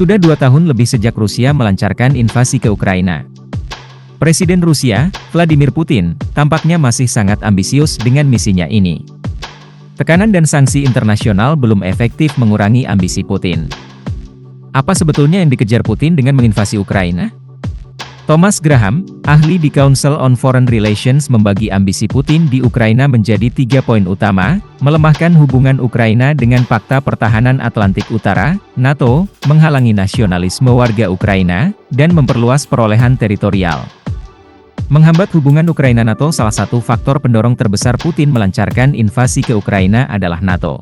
Sudah 2 tahun lebih sejak Rusia melancarkan invasi ke Ukraina. Presiden Rusia, Vladimir Putin, tampaknya masih sangat ambisius dengan misinya ini. Tekanan dan sanksi internasional belum efektif mengurangi ambisi Putin. Apa sebetulnya yang dikejar Putin dengan menginvasi Ukraina? Thomas Graham, ahli di Council on Foreign Relations membagi ambisi Putin di Ukraina menjadi 3 poin utama: melemahkan hubungan Ukraina dengan Pakta Pertahanan Atlantik Utara, NATO, menghalangi nasionalisme warga Ukraina, dan memperluas perolehan teritorial. Menghambat hubungan Ukraina-NATO. Salah satu faktor pendorong terbesar Putin melancarkan invasi ke Ukraina adalah NATO.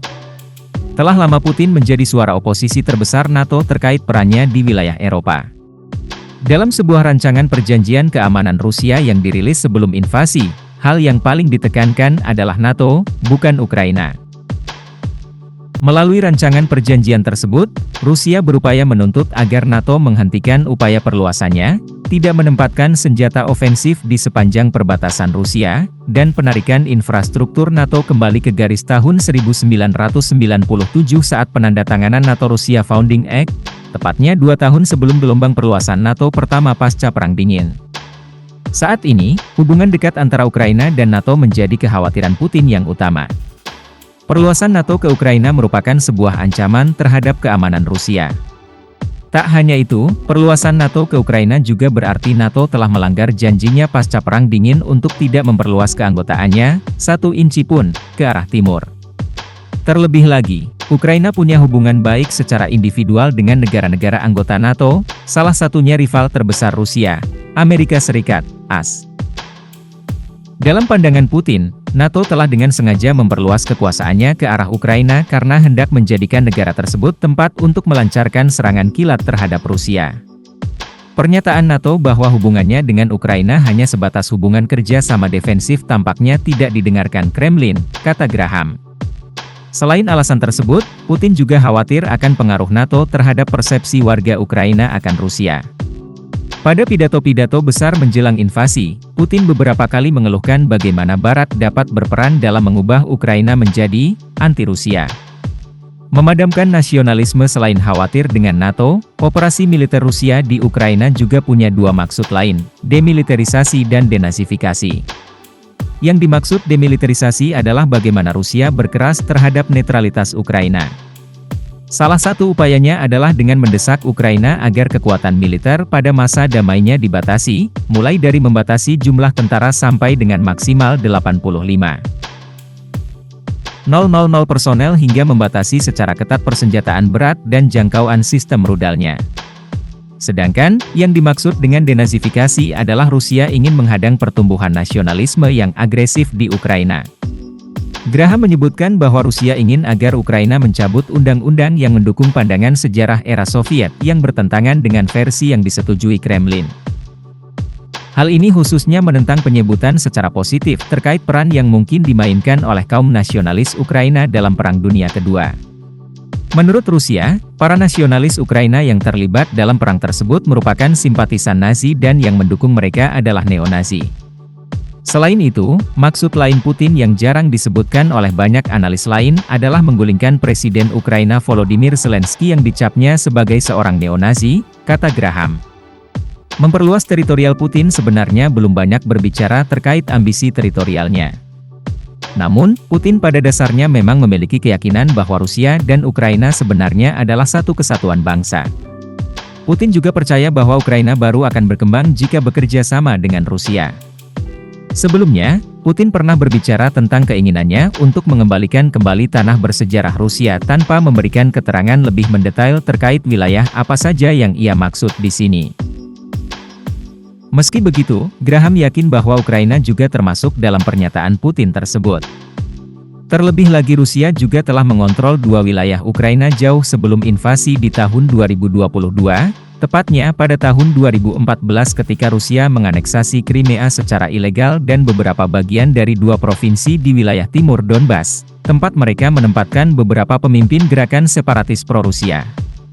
Telah lama Putin menjadi suara oposisi terbesar NATO terkait perannya di wilayah Eropa. Dalam sebuah rancangan perjanjian keamanan Rusia yang dirilis sebelum invasi, hal yang paling ditekankan adalah NATO, bukan Ukraina. Melalui rancangan perjanjian tersebut, Rusia berupaya menuntut agar NATO menghentikan upaya perluasannya, tidak menempatkan senjata ofensif di sepanjang perbatasan Rusia, dan penarikan infrastruktur NATO kembali ke garis tahun 1997 saat penandatanganan NATO-Rusia Founding Act, tepatnya 2 tahun sebelum gelombang perluasan NATO pertama pasca Perang Dingin. Saat ini, hubungan dekat antara Ukraina dan NATO menjadi kekhawatiran Putin yang utama. Perluasan NATO ke Ukraina merupakan sebuah ancaman terhadap keamanan Rusia. Tak hanya itu, perluasan NATO ke Ukraina juga berarti NATO telah melanggar janjinya pasca Perang Dingin untuk tidak memperluas keanggotaannya 1 inci pun ke arah timur. Terlebih lagi, Ukraina punya hubungan baik secara individual dengan negara-negara anggota NATO, salah satunya rival terbesar Rusia, Amerika Serikat, AS. Dalam pandangan Putin, NATO telah dengan sengaja memperluas kekuasaannya ke arah Ukraina karena hendak menjadikan negara tersebut tempat untuk melancarkan serangan kilat terhadap Rusia. Pernyataan NATO bahwa hubungannya dengan Ukraina hanya sebatas hubungan kerja sama defensif tampaknya tidak didengarkan Kremlin, kata Graham. Selain alasan tersebut, Putin juga khawatir akan pengaruh NATO terhadap persepsi warga Ukraina akan Rusia. Pada pidato-pidato besar menjelang invasi, Putin beberapa kali mengeluhkan bagaimana Barat dapat berperan dalam mengubah Ukraina menjadi anti-Rusia. Memadamkan nasionalisme. Selain khawatir dengan NATO, operasi militer Rusia di Ukraina juga punya 2 maksud lain, demilitarisasi dan denazifikasi. Yang dimaksud demilitarisasi adalah bagaimana Rusia berkeras terhadap netralitas Ukraina. Salah satu upayanya adalah dengan mendesak Ukraina agar kekuatan militer pada masa damainya dibatasi, mulai dari membatasi jumlah tentara sampai dengan maksimal 85.000 personel hingga membatasi secara ketat persenjataan berat dan jangkauan sistem rudalnya. Sedangkan, yang dimaksud dengan denazifikasi adalah Rusia ingin menghadang pertumbuhan nasionalisme yang agresif di Ukraina. Graham menyebutkan bahwa Rusia ingin agar Ukraina mencabut undang-undang yang mendukung pandangan sejarah era Soviet yang bertentangan dengan versi yang disetujui Kremlin. Hal ini khususnya menentang penyebutan secara positif terkait peran yang mungkin dimainkan oleh kaum nasionalis Ukraina dalam Perang Dunia Kedua. Menurut Rusia, para nasionalis Ukraina yang terlibat dalam perang tersebut merupakan simpatisan Nazi dan yang mendukung mereka adalah neo-Nazi. Selain itu, maksud lain Putin yang jarang disebutkan oleh banyak analis lain adalah menggulingkan Presiden Ukraina Volodymyr Zelensky yang dicapnya sebagai seorang neo-Nazi, kata Graham. Memperluas teritorial. Putin sebenarnya belum banyak berbicara terkait ambisi teritorialnya. Namun, Putin pada dasarnya memang memiliki keyakinan bahwa Rusia dan Ukraina sebenarnya adalah satu kesatuan bangsa. Putin juga percaya bahwa Ukraina baru akan berkembang jika bekerja sama dengan Rusia. Sebelumnya, Putin pernah berbicara tentang keinginannya untuk mengembalikan kembali tanah bersejarah Rusia tanpa memberikan keterangan lebih mendetail terkait wilayah apa saja yang ia maksud di sini. Meski begitu, Graham yakin bahwa Ukraina juga termasuk dalam pernyataan Putin tersebut. Terlebih lagi Rusia juga telah mengontrol 2 wilayah Ukraina jauh sebelum invasi di tahun 2022, tepatnya pada tahun 2014 ketika Rusia menganeksasi Crimea secara ilegal dan beberapa bagian dari 2 provinsi di wilayah timur Donbas, tempat mereka menempatkan beberapa pemimpin gerakan separatis pro-Rusia.